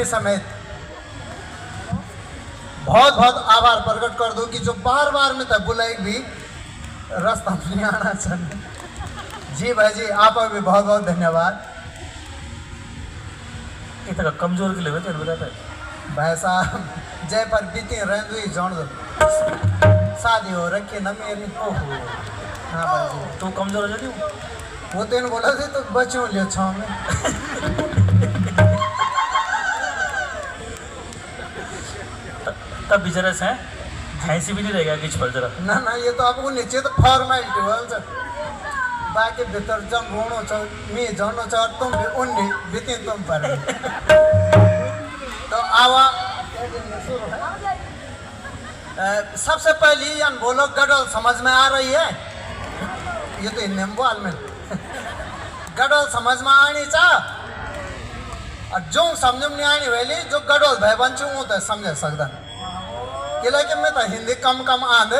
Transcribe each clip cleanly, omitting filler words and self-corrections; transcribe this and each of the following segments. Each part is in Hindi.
समेत बहुत बहुत आभार प्रकट कर दो कि जो बार बार में तक बुलाई भी रास्ता नहीं आना चाहिए। जी भाई जी आप भी बहुत बहुत धन्यवाद। इतना कमजोर के लिए बताता है भाई साहब जय पर बीती रहने ही जान दो शादी हो रखी ना मेरी। ओहो हाँ भाई जी तू कमजोर हो जाती वो तो बोला थे तो बच्चों लिया छाव में तब बिजनेस है भैंसी भी नहीं रहेगा किच पर जरा ना ना ये तो आपको नीचे तो फॉर्मेलिटी हो बाकी भीतर जब घूमो छो मी जानो छो तुम भी उन्नी बीती तुम पर तो आवा सबसे पहली यान बोलो गडल समझ में आ रही है। ये तो इन बोल में गडल समझ में आनी चा और जो समझ में नहीं आनी वाली जो गडल भाई बन चुका तो समझ सकता कि मैं तो हिंदी कम कम आंदे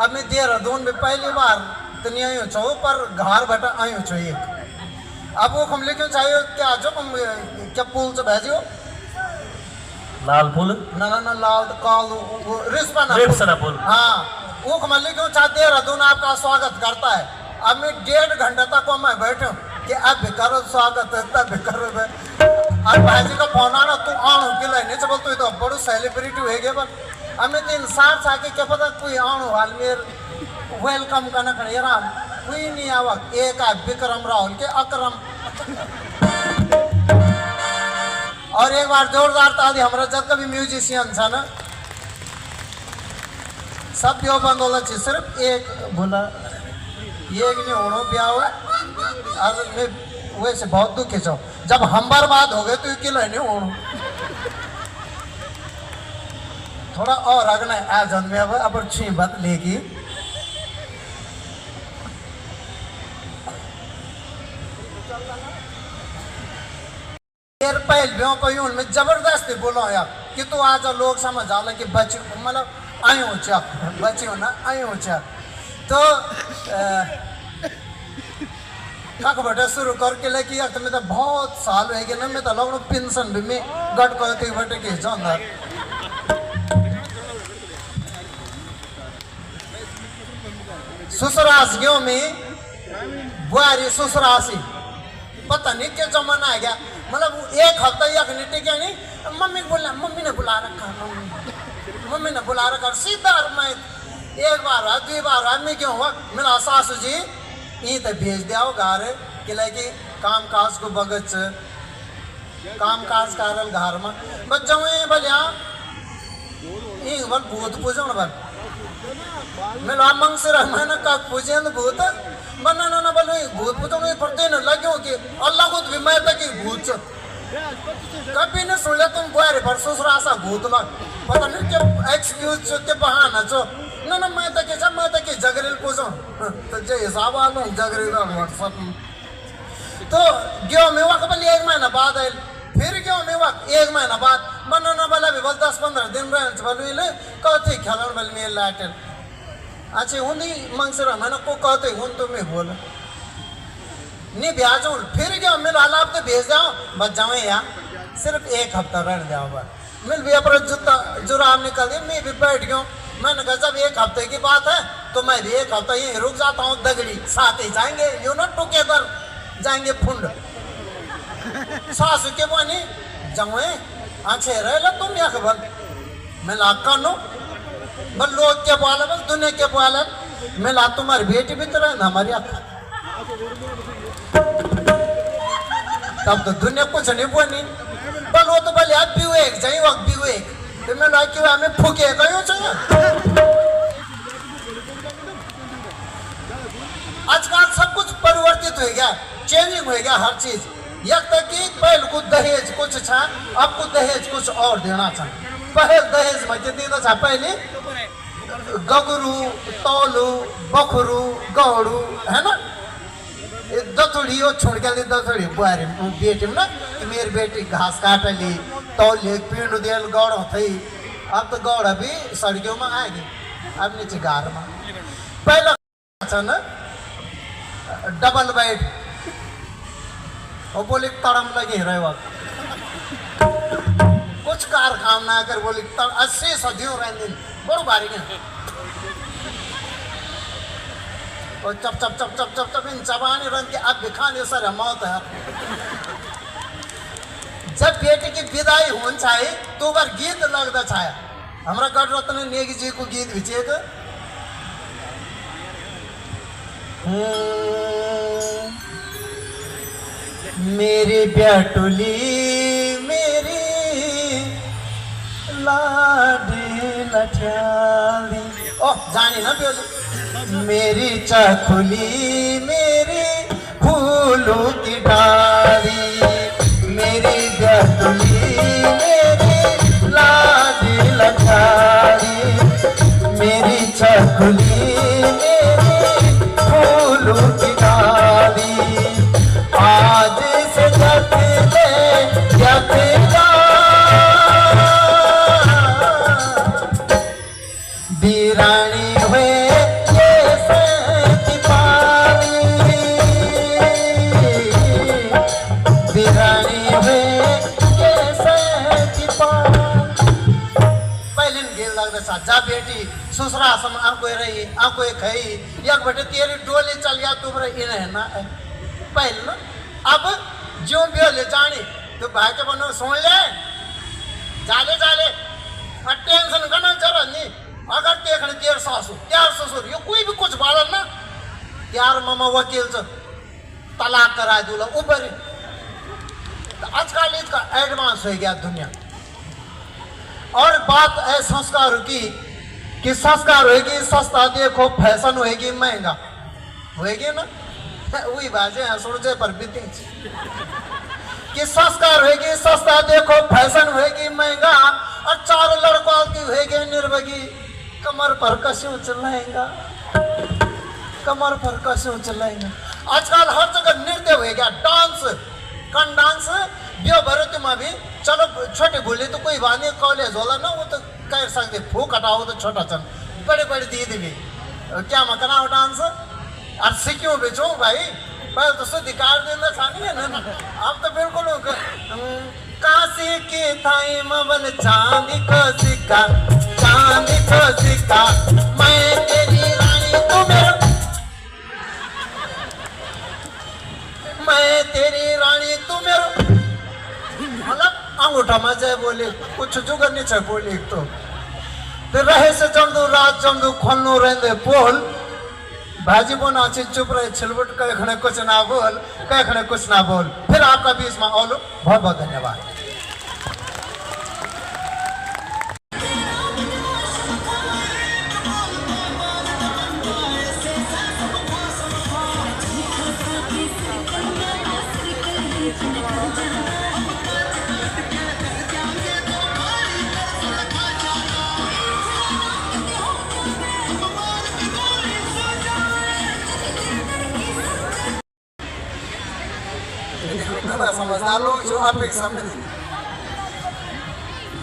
अब मैं देहरादून में पहली बार तो नहीं आई छो पर घर बैठा आई छो एक अब वो हम लेकिन चाहिए क्या जो हम क्या पुल से भेजो लाल पुल ना ना ना लाल काल वो रिस्पना पुल हाँ वो हम लेकिन चाह देहरादून आपका स्वागत करता है। अब मैं 1.5 घंटे तक को मैं बैठूं कि अब भी करो स्वागत है तब भी करो अब भाजी का फोन आना तू आणु के लिए नहीं चल तू तो बड़ो सेलिब्रिटी हो गया पर हमें तो इंसान साके क्या पता कोई आणु हाल मेर वेलकम करना खड़े राम कोई नहीं आवक एक विक्रम राहुल के अकरम और एक बार जोरदार ताली हमारा जब कभी म्यूजिशियन था ना सब यो बंद होला चाहिए सिर्फ एक बोला ये एक नहीं होना ब्याह हुआ और मैं वैसे बहुत दुखी छो जब हम बर्बाद हो गए तो ये नहीं होना थोड़ा और अगना आ जन्मे अब छी बात लेगी पहल ब्यों को यूं मैं जबरदस्ती बोला यार कि तू आज लोग समझ आला कि बच्चे मतलब आयु चा बच्चे हो ना आयु चा तो कख बटे शुरू करके लेके यार तुम्हें तो बहुत साल हो गए ना मैं तो लोग पेंशन भी मैं गट करते बटे के जाना ससुरास में बुआरी ससुरासी पता नहीं क्या जमाना आ गया मतलब एक हफ्ता या टिके नहीं, मम्मी को बोलना, मम्मी ने बुला रखा, मम्मी ने बुला रखा। सीधा मैं एक बार हुआ, 2 बार हुआ, मैं क्यों हुआ, मेरा सासू जी ये तो भेज दिया हो घर कि लाइक काम काज को बगच काम काज कारल घर में बस जाऊँ भलिया ये बल भूत पूजो बल मैं मंग से मैंने का पूजे भूत बना ना बल भूत पूजो पड़ते न लगे कि अल्लाह को भी मैं तक भूत कभी ने सुन लिया तुम बुआरे पर ससुरा सा भूत लग पता नहीं क्या एक्सक्यूज के बहाना चो ना मैं तक जगरेल पूजो तो जो हिसाब आ लूँ जगरेल व्हाट्सअप तो गयो में वक्त बल 1 महीना बाद आयल फिर गयो में वक्त 1 महीना बाद बनो ना बल अभी बल 10-15 दिन रहे बल कहते खेलन बल में लाटेल अच्छा हूँ मंग से मैंने को कहते हूँ तो मैं बोल नहीं ब्याज हूँ फिर गया मिल हाल आप तो भेज जाओ बस जाओ यहाँ सिर्फ 1 हफ्ता रह जाओ बस मिल भी अपना जूता जुराब निकल दिया मैं भी बैठ गया मैंने कहा जब 1 हफ्ते की बात है तो मैं भी 1 हफ्ता यहीं रुक जाता हूँ दगड़ी साथ ही जाएंगे यू नो टुगेदर जाएंगे फुंड सासू के बनी जाऊँ अच्छे रहे ला तुम यहाँ खबर मैं लाका नो बल लोग के बोला बस दुनिया के बोला मैं ला तुम्हारी बेटी भी तो रहे ना हमारी आँख तब तो दुनिया कुछ नहीं बोनी बल वो तो बल यार पीऊ एक जाई वक्त पीऊ एक तो मैं ला क्यों हमें फूके गयो चाहिए आजकल सब कुछ परिवर्तित हो गया चेंजिंग हो गया हर चीज यह तक कि पहले को दहेज कुछ था अब को दहेज कुछ और देना था पहले दहेज में देना था पहले गगरू तौलू बखरू गौड़ू है ना दथुड़ी वो छोड़ के दथुड़ी बुआरी बेटी में ना कि मेरी बेटी घास काट ली तौली पीड़ दियल गौड़ थी अब तो गौड़ भी सड़कों में आएगी अब नीचे घर में पहले ना डबल बेड और बोले तड़म लगे रहे वक्त कुछ कार काम ना कर बोले 80 सदियों रहने बड़ो बारी के और चप चप चप चप चप चप इन चबाने रन के अब दिखाने सर मौत है जब बेटे की विदाई होन चाहे तो बार गीत लगता छाया हमारा गढ़ रत्न नेगी जी को गीत विचेक मेरी ब्याटुली मेरी लाडी लठियाली ओह जानी ना प्योली मेरी चखुली मेरी फूलों की डाली मेरी ब्याटुली मेरी लाडी लठियाली मेरी चखुली मेरी फूलों की डाली आज से जाते बीरानी हुए ये सैती पानी बीरानी हुए ये सैती पानी पहले गेल लगता जा बेटी ससुरा सम आंको रही आंको खई एक बेटे तेरी डोली चल गया तुम रही ना पहले ना अब जो भी ले जाने तो भाई के बनो सुन ले जाले जाले टेंशन करना जरूरत नहीं अगर देखने तेर सासू त्यार ससुर यो कोई भी कुछ बालन ना त्यार मामा वकील से तलाक करा दूला ऊपर तो आजकल इसका एडवांस हो गया दुनिया और बात है संस्कार की कि संस्कार होगी सस्ता देखो फैशन होगी महंगा होगी ना वही बाजे हैं सूरजे पर बीती कि संस्कार होगी सस्ता देखो फैशन होगी महंगा और 4 लड़कों की होगी निर्भगी कमर पर कस्यों चलाएगा कमर पर कस्यों चलाएगा आजकल हर जगह नृत्य हो गया डांस कन डांस बियो भरत में भी चलो छोटे बोले तो कोई बात नहीं कॉलेज होला ना वो तो कर सकते फूक हटाओ तो छोटा चल बड़े बड़े दीदी भी क्या मकना हो डांस और सीखियो बेचो भाई पहले तो शुद्ध कार देना छानी है ना अब तो बिल्कुल काशी की थाई मबल चांदी को सिक्का मैं तेरी रानी तू मेरा मैं तेरी रानी तू मेरा अंगूठा में जाए बोले कुछ जुगर नहीं छे बोली तो फिर रहे से जमदू रात जमदू खोलनो रहंदे बोल भाजी बोना अच्छी चुप रहे छिलबुट कहे खड़े कुछ ना बोल कहे खड़े कुछ ना बोल फिर आपका भी इसमें और बहुत बहुत धन्यवाद। समझदार लोग जो आप एक समझ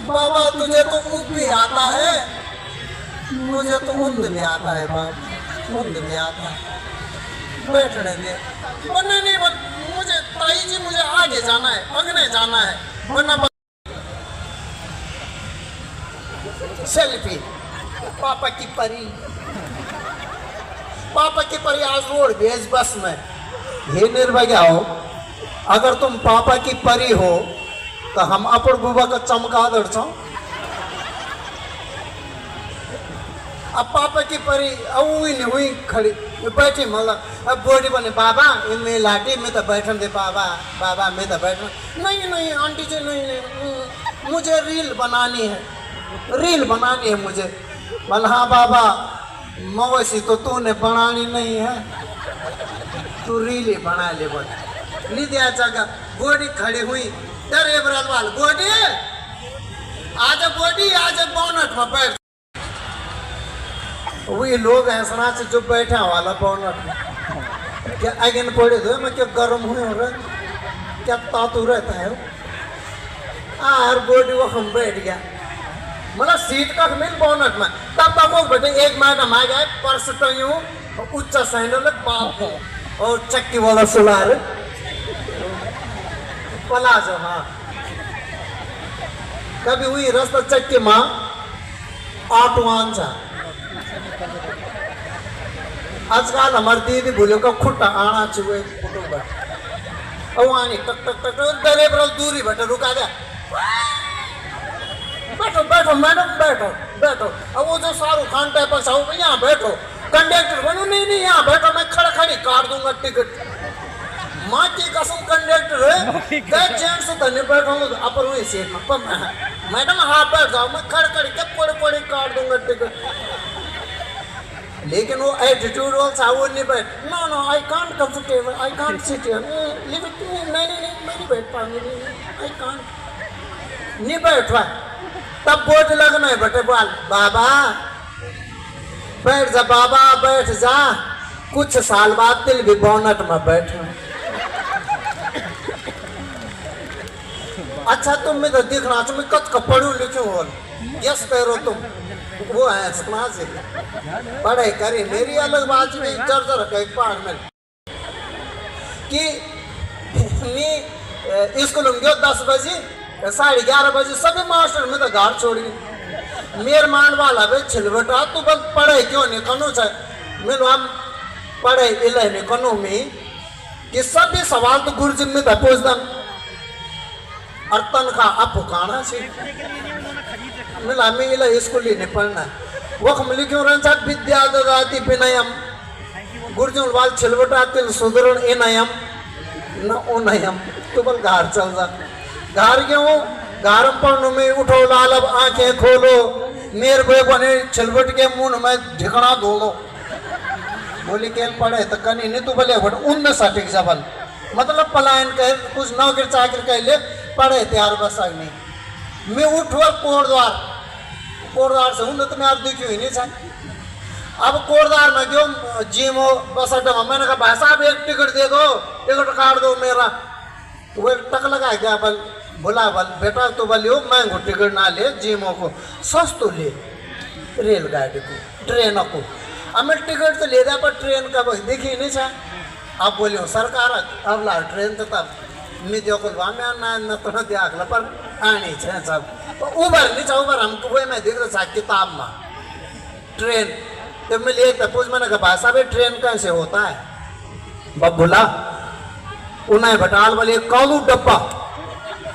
बाबा तुझे तो ऊँट भी आता है मुझे तो ऊँट भी आता है बाबा ऊँट भी आता है बैठने दे वरना नहीं मुझे ताई जी मुझे आगे जाना है अगने जाना है वरना सेल्फी पापा की परी आज रोड भेज बस में हे निर्भाग्य हो अगर तुम पापा की परी हो तो हम अपन बुबा का चमका दर्शो अब पापा की परी हुई खड़ी बैठी मतलब अब बॉडी बने बाबा इनमें लाठी में तो बैठन दे बाबा में तो बैठन नहीं आंटी जी नहीं मुझे रील बनानी है मुझे बोल हाँ बाबा मवेशी तो तूने बनानी नहीं है तू रील ही बना ले बोल ली दिया जगह बॉडी खड़ी हुई ड्राइवर वाल बॉडी आज बोनट में बैठ वही लोग ऐसा से जो बैठा वाला बोनट में क्या आगे न पड़े दो मैं क्या गर्म हुए हो रहा क्या तातू रहता है हर बॉडी वो हम बैठ गया मतलब सीट का मिल बोनट में तब वो बैठे एक मैडम आ गया पर्स तो यूं उच्च सैंडल बाप और चक्की वाला सुलार पलाजो हाँ कभी हुई रास्ता चक्की माँ ऑटोवान जा आजकल हमारी दीदी भूलो का खुट्टा आना चाहिए आनी टक टक टक ड्राइवर दूरी बैठे रुका दे बैठो मैडम बैठो अब वो जो शाहरुख खान टाइप का यहाँ बैठो कंडक्टर बनू नहीं यहाँ बैठो मैं खड़ी काट दूंगा टिकट माँ की कसम कंडक्टर है जेंट्स तो नहीं बैठो अपर हुई सीट में मैडम हाँ बैठ जाओ मैं खड़ी क्या पड़े काट दूंगा टिकट लेकिन वो एटीट्यूड वाला वो नहीं बैठ no I can't comfortable I can't sit here leave it नहीं मैं नहीं बैठ पाऊंगी आई कांट नहीं बैठ रहा तब बोझ लगना है बेटे बोल बाबा बैठ जा बाबा बैठ जा कुछ साल बाद दिल भी बोनट में बैठ अच्छा तुम में तो दिखना तुम कत का पढ़ू लिखू हो यस करो तुम वो है समाज पढ़ाई करी मेरी अलग बात में जर एक पार में कि स्कूल में गयो 10 बजे 11:30 बजे सभी मास्टर में तो घर छोड़ गए मेर मान वाला भाई छिलबटा तू बस पढ़ाई क्यों नहीं कनो चाहे मैं हम पढ़ाई इले नहीं कनो में कि सभी सवाल तो गुरु जी में था पूछ दन और तनख्वाह आप पुकाना से मिला में इला स्कूल ही नहीं पढ़ना वो हम लिखो रंचा विद्या ददाति विनयम गुरुजन वाल छिलबटा तिल सुधरण इनयम न उनयम तू बल घर चल जा घर क्यों घर पढ़ने में उठो लालब आंखें खोलो मेरे को बने छिलबट के मुंह में ढिकना धोलो बोली केल पढ़े तो कनी नहीं तू भले उनमें सटीक जबल मतलब पलायन कह कुछ नौकरी चाकरी कह ले पढ़े तैयार बस नहीं मैं उठवा कोटद्वार से उन तो मैं आप देखी ही नहीं था अब कोटद्वार में क्यों जिम हो बस अड्डा में मैंने कहा भाई साहब एक टिकट दे दो टिकट काट दो मेरा वो टक लगा क्या बल बोला बल बेटा तो बोलियो महंगो टिकट ना ले जिमो को सस्तो ले रेलगाड़ी को ट्रेन को हमें टिकट तो ले दिया पर ट्रेन का देखी नहीं था आप बोलियो सरकार अब ला ट्रेन तो तब मैं देखो में तो देखला पर आनी है सब तो उबर नहीं था उबर हमको वही मैं देख रहा था किताब में ट्रेन तो मैं ले पूछ मैंने कहा भाई साहब ट्रेन कैसे होता है बबुला उन्हें भटाल वाले कालू डब्बा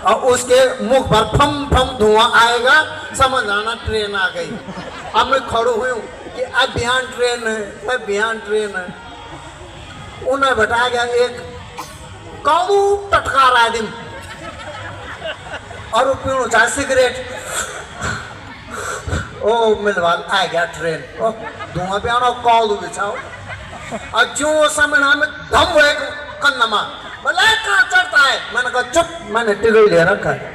और उसके मुख पर फम फम धुआं आएगा, समझ आना ट्रेन आ गई। अब मैं खड़ू हुई हूँ कि अभियान ट्रेन है, अभियान ट्रेन है। उन्हें बैठा गया एक कालू टटकार आदमी और वो पीणु चाहे सिगरेट। ओ मिलवाल आ गया ट्रेन, ओ धुआं भी आना, कालू बिछाओ और जो समय में दम हुए कन्नमा बोले कहाँ चढ़ता है। मैंने कहा चुप, मैंने टिकट ले रखा है।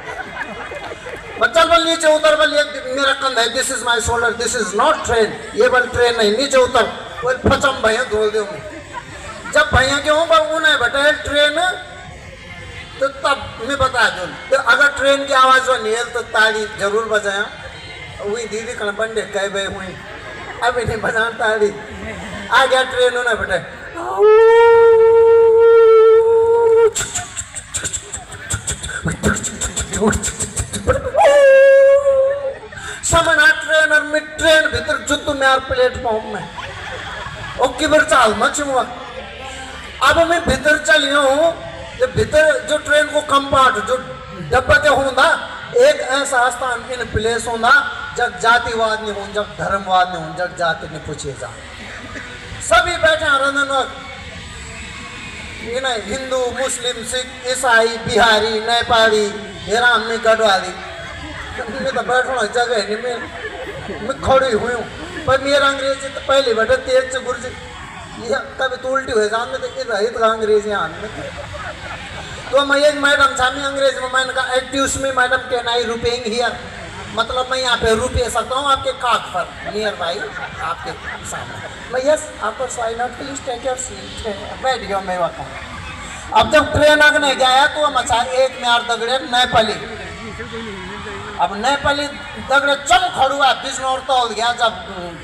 चल बल नीचे उतर, बल ये मेरा कंधा है, this is my shoulder, this is not train, ये बल ट्रेन नहीं, नीचे उतर। वो फचम भैया धोल दो। जब भैया के हूँ पर उन्हें बैठे ट्रेन, तो तब मैं बता दूँ तो अगर ट्रेन की आवाज़ नहीं है तो ताली जरूर बजाया। वही दीदी कल बंडे कह गए हुई, अभी नहीं बजा ताली। आ गया ट्रेन, उन्हें बैठे समझा ट्रेन में ट्रेन भीतर जुत्तू में और प्लेटफॉर्म में और किबर चाल मच हुआ। अब मैं भीतर चली हूँ, भीतर जो ट्रेन को कंपार्ट जो डब्बा के होंदा, एक ऐसा स्थान इन प्लेस होंदा जब जातिवाद नहीं हो, जब धर्मवाद नहीं हो, जब जाति नहीं पूछे जा, सभी बैठे रंधन हिंदू मुस्लिम सिख ईसाई बिहारी नेपाली हेरान में गढ़वाली। मैं तो बैठना जगह नहीं, मैं खड़ी हुई हूँ पर मेरा अंग्रेजी तो पहले बैठे तेज से गुरु ये कभी तो उल्टी हुए जान में तो अंग्रेजी आन में। तो मैं एक मैडम सामने अंग्रेजी में, मैंने कहा एक्ट्यूज में मैडम कैन आई रुपेइंग हियर, मतलब मैं यहाँ पे रुपये सकता हूँ आपके काख पर नियर बाई आपके सामने। मैं यस आपको sign out please take your seat, बैठ गया मैं वहाँ। अब जब ट्रेन आगने गया तो मचा एक में आर दगड़े नेपाली, अब नेपाली दगड़े चम खड़ुआ बिजनौर तो गया जब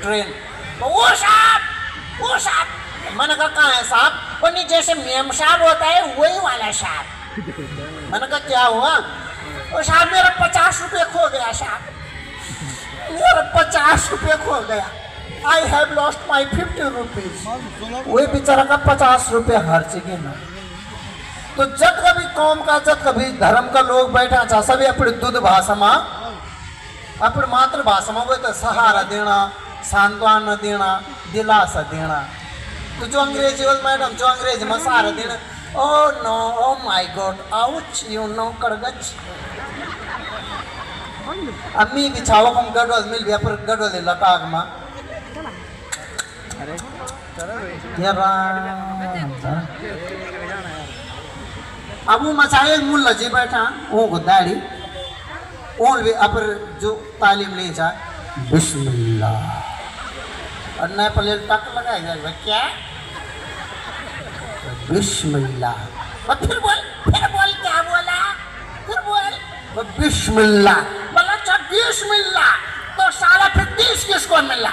ट्रेन, वो साहब मैंने कहा कहाँ है साहब, वो नहीं जैसे मेम साहब होता है वही वाला साहब। मैंने कहा क्या हुआ, वो साहब मेरा 50 रुपये खो गया साहब, मेरा 50 रुपये खो गया, I have lost my 50 rupees. वही बेचारा का 50 रुपये हर जगह ना। तो जब कभी कौम का जब कभी धर्म का लोग बैठा चाह सभी अपनी दुध भाषा में अपनी मातृभाषा में वो तो सहारा देना, सांत्वना देना, दिलासा देना। तो जो अंग्रेजी वाले मैडम जो अंग्रेजी में सहारा देना, oh no oh my God ouch you know करगच। अम्मी बिछाओ हम गडवल मिल गया पर गडवल लटाक में अब वो मचाए मुल्ला जी बैठा वो को दाढ़ी और भी अपर जो तालीम ले जाए बिस्मिल्लाह और नए पले टक लगाया जाए क्या बिस्मिल्लाह और फिर बोल क्या बोला, फिर बोल बिस्मिल्लाह बोला अच्छा बिस्मिल्लाह तो साला फिर 30 किसको मिला।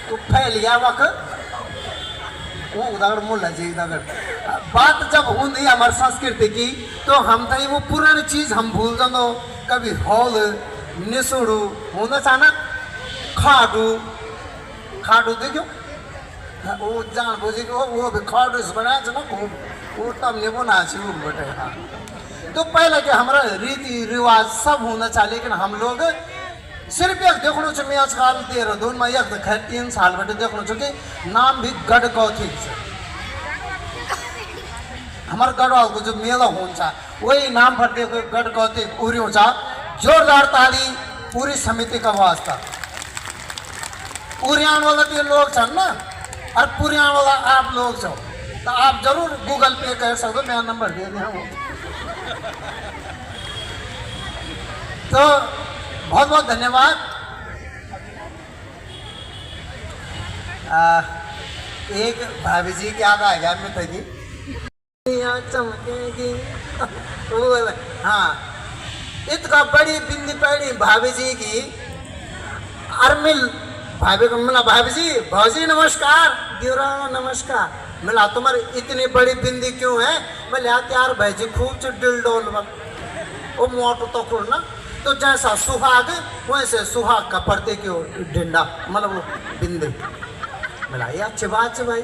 तो फैल गया वक्त वो उधर मुल्ला जी उधर बात जब होती हमारी संस्कृति की तो हम तो वो पुरानी चीज हम भूल जाओ, कभी हॉल निसुड़ू होना चाहना खाडू देखो वो जान बुझे वो भी खाडू से बनाया ना वो तब ने बना बटे। हाँ तो पहले के हमारा रीति रिवाज सब होना चाहिए, लेकिन हम लोग सिर्फ एक देखो मैं आजकल 13 में एक 3 साल बटे देखो कि नाम भी गढ़ कौथिक से हमारे गढ़वाल को जो मेला होता वही नाम पर देखो गढ़ कौथिक उरी हो जोरदार ताली पूरी समिति का वास्ता। उरियान वाला तो लोग छन ना और पुरियान वाला आप लोग छो तो आप जरूर गूगल पे कर सकते, मेरा नंबर दे दिया। तो बहुत बहुत धन्यवाद। एक भाभी जी की याद आ गया मैं थी चमकेगी हाँ इतना बड़ी बिंदी पड़ी भाभी जी की अरमिल भाभी को मिला, भाभी जी भाजी नमस्कार, दिवरा नमस्कार। मिला तुम्हारी इतनी बड़ी बिंदी क्यों है? मैं यार भाई जी खूब डिल डोल वो मोटो तो ना तो जैसा सुहाग वैसे सुहाग का परते क्यों डिंडा मतलब वो बिंदी मिला ये अच्छी बात है भाई।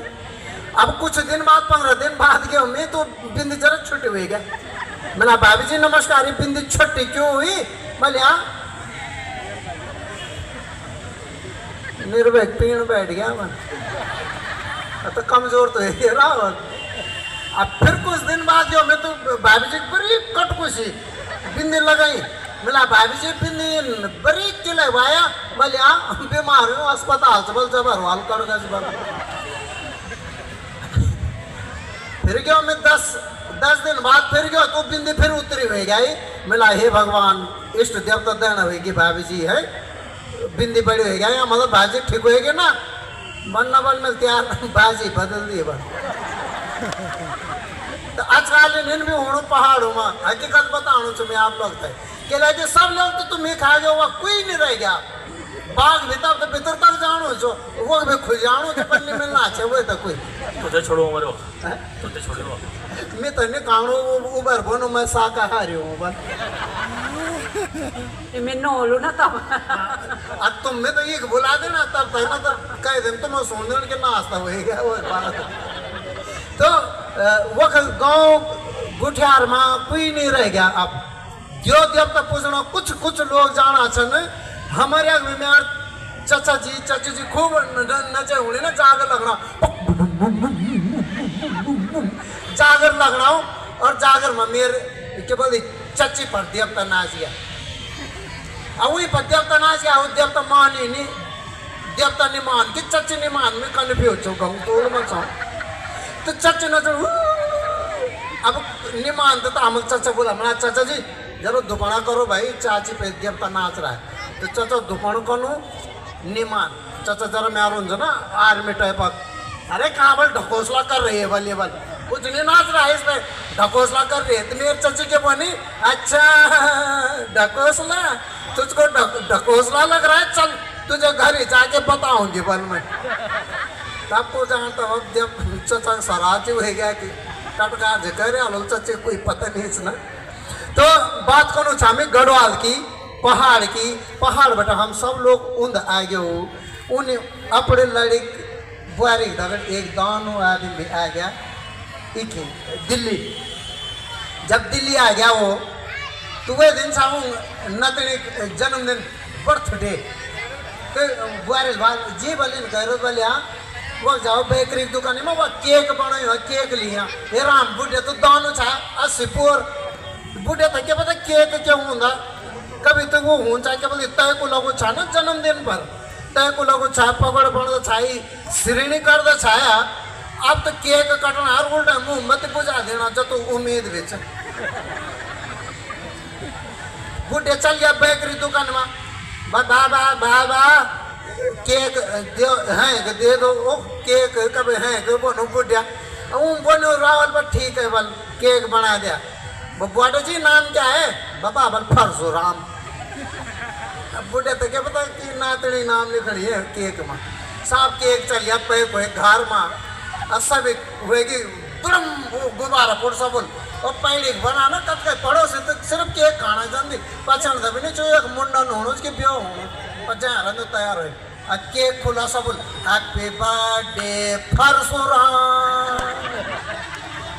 अब कुछ दिन बाद 15 दिन बाद गया मैं तो बिंदी जरा छुट्टी हुई क्या मैंने भाभी जी नमस्कार बिंदी छुट्टी क्यों हुई बोले हाँ निर्भय पीण बैठ गया मन तो कमजोर तो है रहा अब फिर कुछ दिन बाद जो मैं तो भाभी जी बड़ी कटकुशी बिंदी लगाई मिला भाभी जी बिंदी बड़ी खिलवाया बोले हाँ बीमार हूँ अस्पताल से बोल जबर हाल कर फिर गया मैं 10 दिन बाद फिर गया तो बिंदी फिर उतरी हुई गई मिला हे भगवान इष्ट देवता देना होगी भाभी जी है बिंदी बड़ी हो गई मतलब भाजी ठीक होगी ना बनना बन में तैयार भाजी बदल दी बन तो आजकल इन भी हूँ पहाड़ों में हकीकत बताऊँ तुम्हें आप लोग थे कि लगे सब लोग तो तुम्हें खा जाओ कोई नहीं रह गया बाग भीतर तो भीतर तक जानो जो वो भी खुद जानो कि पन्नी मिलना चाहिए वो तो कोई तुझे छोड़ो मरो तुझे छोड़ो मैं तो नहीं काणो उबर बोनो मैं शाकाहारी हूँ बन मैं नोलू ना तब अब तुम में तो एक बुला देना तब तक ना तब कह दे तुम सुन देने के नाश्ता होएगा वो बात तो वो गांव गुठियार में कोई नहीं रह गया अब जो देवता पूछना कुछ लोग जाना छन हमारे आगे में चाचा जी खूब नचे हुए ना जागर लगना जागर लगना और जागर में मेरे क्या बोलती चच्ची पर देवता नाच गया अब वही पर देवता नाच गया वो देवता मान ही नहीं देवता नहीं मान कि चच्ची नहीं मान में कन्फ्यूज हो गया तो मत तो चच्ची नच अब नहीं मानते तो हम चाचा बोला मैं चाचा जी जब दुपड़ा करो भाई चाची पे देवता नाच रहा है तो चाचा दुपड़ करो निमान चाचा जरा मैं आरो ना आर्मी टाइप अरे कहाँ बल ढकोसला कर रही है बल ये बल कुछ नहीं नाच रहा है इसमें ढकोसला कर रही है तो मेरे चाची के बनी अच्छा ढकोसला तुझको ढकोसला लग रहा है चल तुझे घर ही जाके बताऊंगी बल में तब तो जानता अब जब चाचा सराची हो गया कि टटका करे लोग चाचे कोई पता नहीं इसना तो बात करो छामी गढ़वाल की पहाड़ बेटा हम सब लोग उन्द आ गए हो उन्हें अपने लड़ी बुआरी दगड़ एक दानो आदमी भी आ गया एक दिल्ली जब दिल्ली आ गया वो तो वह दिन साहू नतनी जन्मदिन बर्थडे तो बुआरी जी बोले कह रहे बोले हाँ वो जाओ बेकरी दुकान में वो केक बनाई केक लिया ये राम बुढ़े तो दानो छा 80 पोर बुढ़े तो क्या पता केक क्या होगा कभी तो वो हूँ चाहे क्या बोलते तय को लगो छा ना जन्मदिन पर तय को लगो छा पकड़ पड़ छाई श्रेणी कर दे छाया अब तो केक कटना हर उल्टा मुंह मत बुझा देना जो तो उम्मीद बेच बुढ़े चल गया बेकरी दुकान में बाबा केक दे दो ओ केक कभी है बोनो बुढ़िया बोनो रावल पर ठीक है बल केक बना दिया बुआडा जी नाम क्या है बाबा बल परशुराम बुढ़े तो क्या पता कि नातड़ी नाम लिखड़ी है केक में साहब केक चल गया पे कोई घर में सब होगी तुरंत गुब्बारा फुट सब और पैड़ी बनाना कब के पड़ो से तो सिर्फ केक खाना जानती पहचान दबी नहीं चाहिए एक मुंडन होना उसके ब्याह होना पर जहाँ तो तैयार हो केक खुला सब happy birthday Parshuram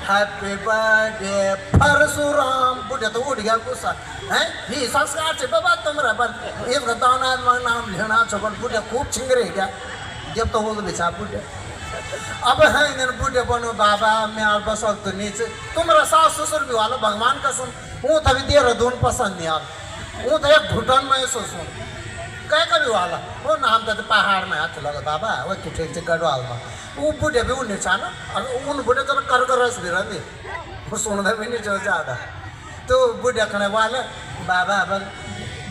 happy birthday Parshuram बुढ़े तो उठ गया गुस्सा है ही संस्कार से बाबा तुम्हारा बल एक दाना नाम लेना छोड़ बुढ़े खूब छिंगरे गया जब तो वो बिछा बुढ़े अब है इन बुढ़े बनो बाबा मैं बसल तो नीचे तुम्हारा सास ससुर भी वाला भगवान का सुन हूँ तभी देहरादून पसंद नहीं आप हूँ तो एक घुटन में सुन कह कभी वाला वो नाम तो पहाड़ में हाथ लगा बाबा वो ठीक से गढ़वाल में वो बुढ़े भी उन्हें छाना और उन बुढ़े तो कर रस भी रहते वो सुनता भी नहीं जो ज़्यादा तो बुढ़े खड़े वाले बाबा बल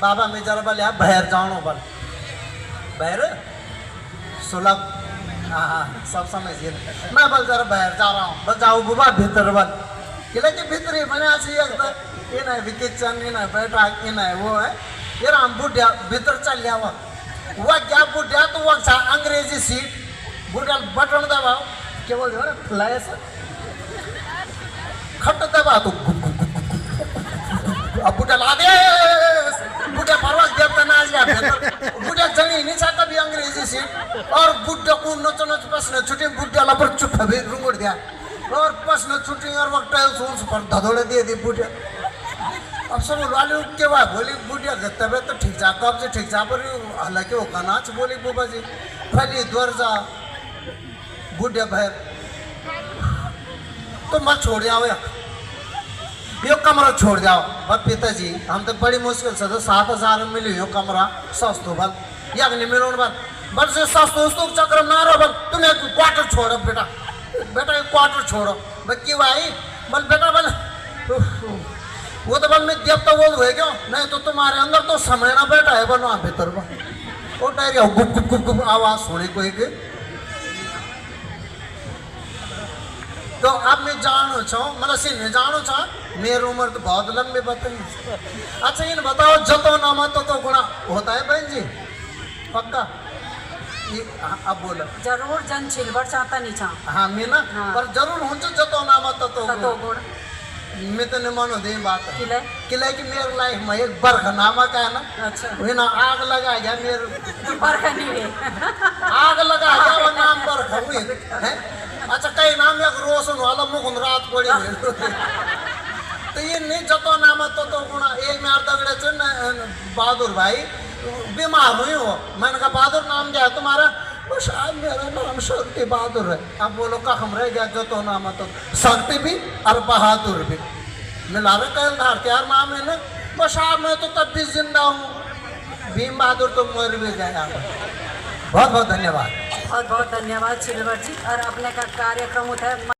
बाबा मैं जरा बोले आप बाहर जाओ बल बाहर सुलभ हाँ सब समझिए मैं बल जरा बाहर जा रहा हूँ बस जाओ बुबा भीतर बल कि भीतर ही बने चाहिए ये नहीं किचन ये नहीं बैठा ये नहीं वो है ये राम बुढ़िया भीतर चल गया वह क्या बुढ़िया तो वह अंग्रेजी सीट बुढ़िया बटन दबाओ क्या बोल रहे फ्लैश खट दबा तो अब बुढ़िया ला दे बुढ़िया परवास देवता नाच गया बुढ़िया जनी नहीं चाहता भी अंग्रेजी सीट और बुढ़ा को नच नच पसने छुट्टी बुढ़ा पर चुप भी रुंगड़ दिया और पसने छुट्टी और वक्त टाइल्स पर धदोड़े दे दी बुढ़िया। अब सब वाले के बाद बोली बुढ़िया की तबियत तो ठीक जा कब से ठीक जा पर हालांकि वो कनाच बोली बुबा जी फली द्वार जा बुढ़िया भैर तो मत छोड़ जाओ यो कमरा छोड़ जाओ बस पिताजी हम तो बड़ी मुश्किल से तो 7,000 मिली यो कमरा सस्तो बल या नहीं मिलो बल बल से सस्तो उस्तो चक्र ना रहो बल तुम एक क्वार्टर छोड़ो बेटा बेटा एक क्वार्टर छोड़ो बल क्यों भाई बल बेटा बल वो तो बल मैं देवता बोल हुए क्यों नहीं तो तुम्हारे अंदर तो समय ना बैठा है बल वहां भीतर वो डायरी गुप गुप गुप गुप आवाज सुनी कोई के तो अब मैं जानो छो मतलब सीने जानो छो मेरी उम्र तो बहुत लंबी बताई। अच्छा इन बताओ जतो नामा तो गुणा होता है बहन जी पक्का ये अब बोला जरूर जन छिलबर चाहता नहीं छा हाँ मैं ना हाँ। पर जरूर हूँ जतो नामा तो तो गुण मैं तो नहीं मानो दे बात किले किले की मेरे लाइफ में एक बरख नामा का है ना अच्छा वही ना आग लगा गया मेरे बरखा नहीं है आग लगा गया वो नाम बरख हुई है। अच्छा कई नाम एक रोशन वाला मुकुंद रात पड़ी हुई तो ये नहीं जतो नाम तो गुणा एक में दगड़े थे न बहादुर भाई बीमार हुई हो मैंने कहा बहादुर नाम क्या है तुम्हारा वो शायद मेरा नाम शक्ति बहादुर है। अब बोलो का हम रह गया जतो नाम तो शक्ति भी और बहादुर भी मिला रहे कल धारते यार नाम है ना बस आप मैं तो तब भी जिंदा हूँ भीम बहादुर तो मर भी गया। बहुत बहुत धन्यवाद बहुत बहुत धन्यवाद छिलबर जी और अपने का कार्यक्रम होता है।